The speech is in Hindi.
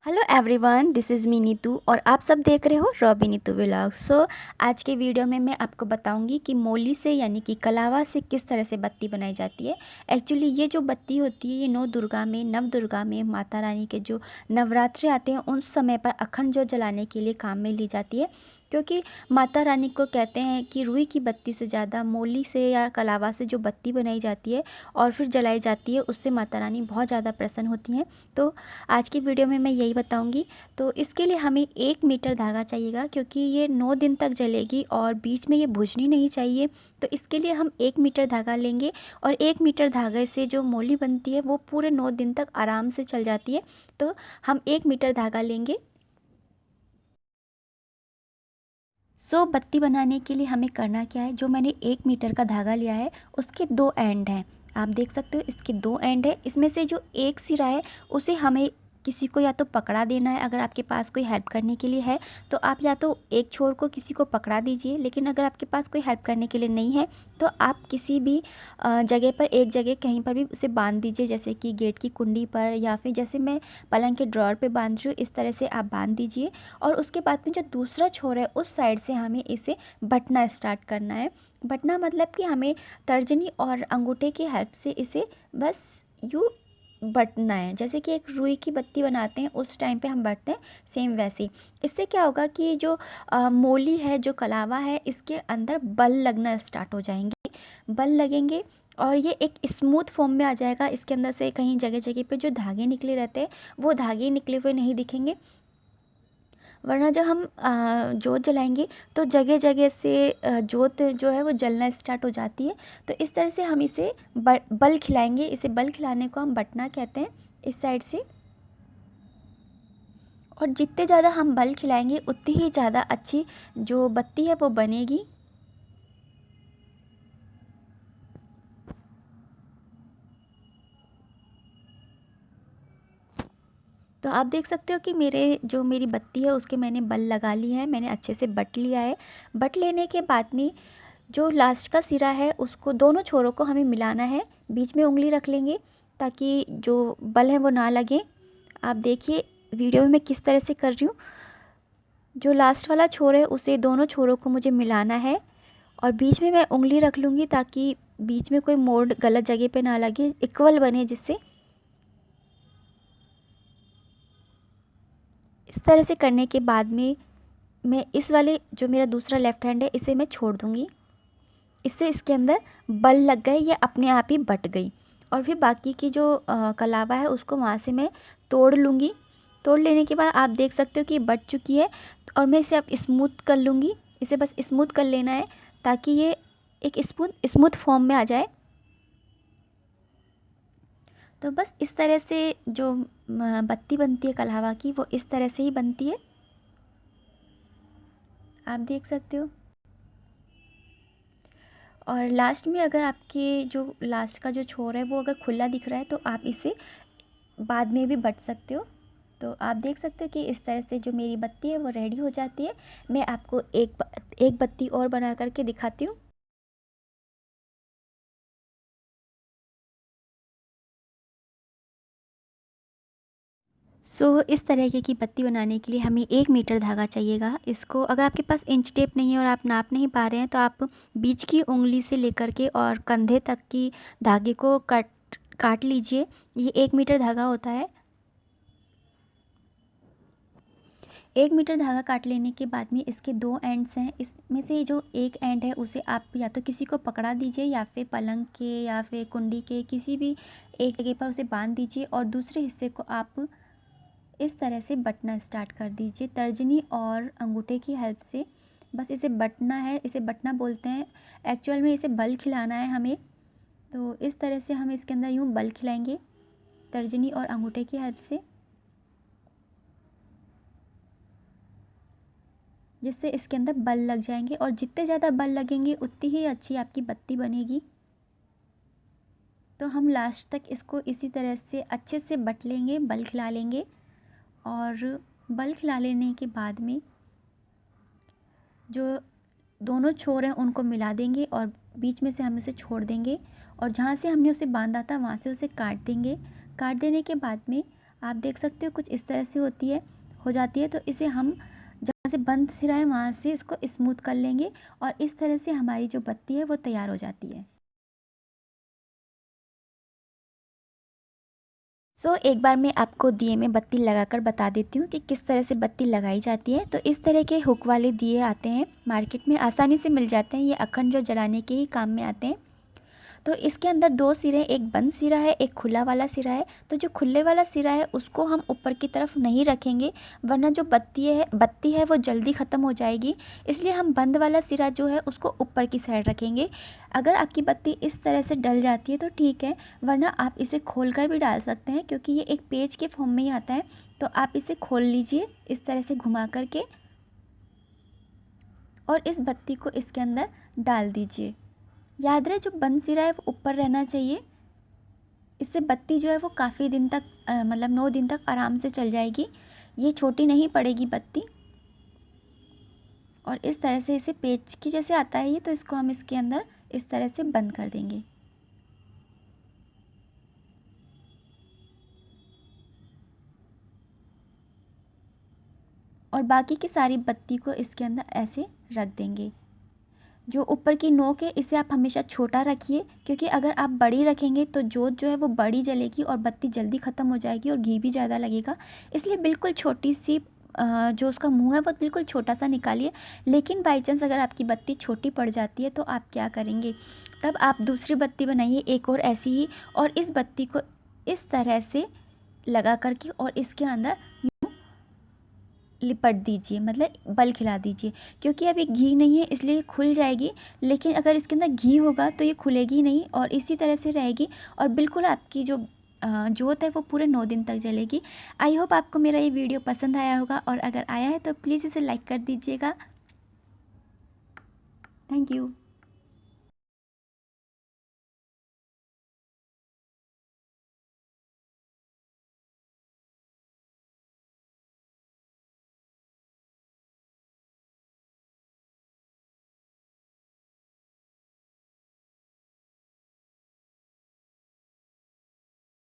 Hello everyone, this is me Neetu और आप सब देख रहे हो रॉबी नीतू व्लॉग। आज के वीडियो में मैं आपको बताऊंगी कि मोली से यानी कि कलावा से किस तरह से बत्ती बनाई जाती है। एक्चुअली ये जो बत्ती होती है ये नव दुर्गा में माता रानी के जो नवरात्रे आते हैं उस समय पर अखंड ज्योत जलाने के लिए काम में ली जाती है। क्योंकि माता रानी को कहते हैं कि रुई की बत्ती से ज़्यादा मोली से या कलावा से जो बत्ती बनाई जाती है और फिर जलाई जाती है उससे माता रानी बहुत ज़्यादा प्रसन्न होती हैं। तो आज की वीडियो में मैं यही बताऊंगी। तो इसके लिए हमें 1 मीटर धागा चाहिएगा क्योंकि ये 9 दिन तक जलेगी और बीच में ये बुझनी नहीं चाहिए। तो इसके लिए हम 1 मीटर धागा लेंगे और 1 मीटर धागे से जो मोली बनती है वो पूरे 9 दिन तक आराम से चल जाती है। तो हम 1 मीटर धागा लेंगे। बत्ती बनाने के लिए हमें करना क्या है, जो मैंने 1 मीटर का धागा लिया है उसके 2 एंड हैं। आप देख सकते हो इसके 2 एंड है। इसमें से जो एक सिरा है उसे हमें किसी को या तो पकड़ा देना है। अगर आपके पास कोई हेल्प करने के लिए है तो आप या तो एक छोर को किसी को पकड़ा दीजिए, लेकिन अगर आपके पास कोई हेल्प करने के लिए नहीं है तो आप किसी भी जगह पर, एक जगह कहीं पर भी उसे बांध दीजिए, जैसे कि गेट की कुंडी पर या फिर जैसे मैं पलंग के ड्रॉर पे बांध रही हूँ इस तरह से आप बांध दीजिए। और उसके बाद में जो दूसरा छोर है उस साइड से हमें इसे बटना स्टार्ट करना है। बटना मतलब कि हमें तर्जनी और अंगूठे की हेल्प से इसे बस यूँ बटना है, जैसे कि एक रुई की बत्ती बनाते हैं उस टाइम पे हम बटते हैं, सेम वैसे ही। इससे क्या होगा कि जो मोली है, जो कलावा है, इसके अंदर बल लगना स्टार्ट हो जाएंगे। बल लगेंगे और ये एक स्मूथ फॉर्म में आ जाएगा। इसके अंदर से कहीं जगह जगह पे जो धागे निकले रहते हैं वो धागे निकले हुए नहीं दिखेंगे। वरना जब हम जोत जलाएंगे तो जगह जगह से जोत जो है वो जलना स्टार्ट हो जाती है। तो इस तरह से हम इसे बल खिलाएंगे। इसे बल खिलाने को हम बटना कहते हैं इस साइड से। और जितने ज़्यादा हम बल खिलाएंगे उतनी ही ज़्यादा अच्छी जो बत्ती है वो बनेगी। तो आप देख सकते हो कि मेरी बत्ती है उसके मैंने बल लगा लिया है, मैंने अच्छे से बट लिया है। बट लेने के बाद में जो लास्ट का सिरा है उसको, दोनों छोरों को हमें मिलाना है। बीच में उंगली रख लेंगे ताकि जो बल है वो ना लगे। आप देखिए वीडियो में मैं किस तरह से कर रही हूँ। जो लास्ट वाला छोर है उसे, दोनों छोरों को मुझे मिलाना है और बीच में मैं उंगली रख लूँगी ताकि बीच में कोई मोड़ गलत जगह पे ना लगे, इक्वल बने जिससे। इस तरह से करने के बाद में मैं इस वाले, जो मेरा दूसरा लेफ़्ट हैंड है, इसे मैं छोड़ दूँगी। इससे इसके अंदर बल लग गए, ये अपने आप ही बट गई। और फिर बाकी की जो कलावा है उसको वहाँ से मैं तोड़ लूँगी। तोड़ लेने के बाद आप देख सकते हो कि बट चुकी है और मैं इसे अब स्मूथ कर लूँगी। इसे बस स्मूथ कर लेना है ताकि ये एक स्मूथ फॉर्म में आ जाए। तो बस इस तरह से जो बत्ती बनती है कलावा की वो इस तरह से ही बनती है। आप देख सकते हो। और लास्ट में अगर आपके जो लास्ट का जो छोर है वो अगर खुला दिख रहा है तो आप इसे बाद में भी बट सकते हो। तो आप देख सकते हो कि इस तरह से जो मेरी बत्ती है वो रेडी हो जाती है। मैं आपको एक बत्ती और बना करके दिखाती हूँ। इस तरीके की बत्ती बनाने के लिए हमें 1 मीटर धागा चाहिएगा। इसको अगर आपके पास इंच टेप नहीं है और आप नाप नहीं पा रहे हैं तो आप बीच की उंगली से लेकर के और कंधे तक की धागे को काट लीजिए। ये 1 मीटर धागा होता है। 1 मीटर धागा काट लेने के बाद में इसके 2 एंड्स हैं। इसमें से जो एक एंड है उसे आप या तो किसी को पकड़ा दीजिए या फिर पलंग के या फिर कुंडी के किसी भी एक जगह पर उसे बांध दीजिए और दूसरे हिस्से को आप इस तरह से बटना स्टार्ट कर दीजिए तर्जनी और अंगूठे की हेल्प से। बस इसे बटना है, इसे बटना बोलते हैं। एक्चुअल में इसे बल खिलाना है हमें। तो इस तरह से हम इसके अंदर यूँ बल खिलाएंगे तर्जनी और अंगूठे की हेल्प से, जिससे इसके अंदर बल लग जाएंगे। और जितने ज़्यादा बल लगेंगे उतनी ही अच्छी आपकी बत्ती बनेगी। तो हम लास्ट तक इसको इसी तरह से अच्छे से बट लेंगे, बल खिला लेंगे। और बल खिला लेने के बाद में जो दोनों छोर हैं उनको मिला देंगे और बीच में से हम उसे छोड़ देंगे और जहाँ से हमने उसे बांधा था वहाँ से उसे काट देंगे। काट देने के बाद में आप देख सकते हो कुछ इस तरह से हो जाती है। तो इसे हम जहाँ से बंद सिरा है वहाँ से इसको स्मूथ कर लेंगे और इस तरह से हमारी जो बत्ती है वो तैयार हो जाती है। एक बार मैं आपको दिए में बत्ती लगाकर बता देती हूँ कि किस तरह से बत्ती लगाई जाती है। तो इस तरह के हुक वाले दिए आते हैं मार्केट में, आसानी से मिल जाते हैं। ये अखंड जो जलाने के ही काम में आते हैं। तो इसके अंदर दो सिरे, एक बंद सिरा है, एक खुला वाला सिरा है। तो जो खुले वाला सिरा है उसको हम ऊपर की तरफ नहीं रखेंगे, वरना जो बत्ती है वो जल्दी ख़त्म हो जाएगी। इसलिए हम बंद वाला सिरा जो है उसको ऊपर की साइड रखेंगे। अगर आपकी बत्ती इस तरह से डल जाती है तो ठीक है, वरना आप इसे खोल कर भी डाल सकते हैं, क्योंकि ये एक पेज के फॉर्म में ही आता है। तो आप इसे खोल लीजिए इस तरह से घुमा करके और इस बत्ती को इसके अंदर डाल दीजिए। याद रहे जो बंद सिरा है वो ऊपर रहना चाहिए। इससे बत्ती जो है वो काफ़ी दिन तक मतलब 9 दिन तक आराम से चल जाएगी। ये छोटी नहीं पड़ेगी बत्ती। और इस तरह से इसे पेच की जैसे आता है ये, तो इसको हम इसके अंदर इस तरह से बंद कर देंगे। और बाकी की सारी बत्ती को इसके अंदर ऐसे रख देंगे। जो ऊपर की नोक है इसे आप हमेशा छोटा रखिए, क्योंकि अगर आप बड़ी रखेंगे तो जोत जो है वो बड़ी जलेगी और बत्ती जल्दी ख़त्म हो जाएगी और घी भी ज़्यादा लगेगा। इसलिए बिल्कुल छोटी सी जो उसका मुंह है वो बिल्कुल छोटा सा निकालिए। लेकिन बाई चांस अगर आपकी बत्ती छोटी पड़ जाती है तो आप क्या करेंगे, तब आप दूसरी बत्ती बनाइए एक और ऐसी ही, और इस बत्ती को इस तरह से लगा करके और इसके अंदर लिपट दीजिए, मतलब बल खिला दीजिए। क्योंकि अभी घी नहीं है इसलिए खुल जाएगी, लेकिन अगर इसके अंदर घी होगा तो ये खुलेगी नहीं और इसी तरह से रहेगी और बिल्कुल आपकी जो जोत है वो पूरे 9 दिन तक जलेगी। आई होप आपको मेरा ये वीडियो पसंद आया होगा, और अगर आया है तो प्लीज़ इसे लाइक कर दीजिएगा। Thank you.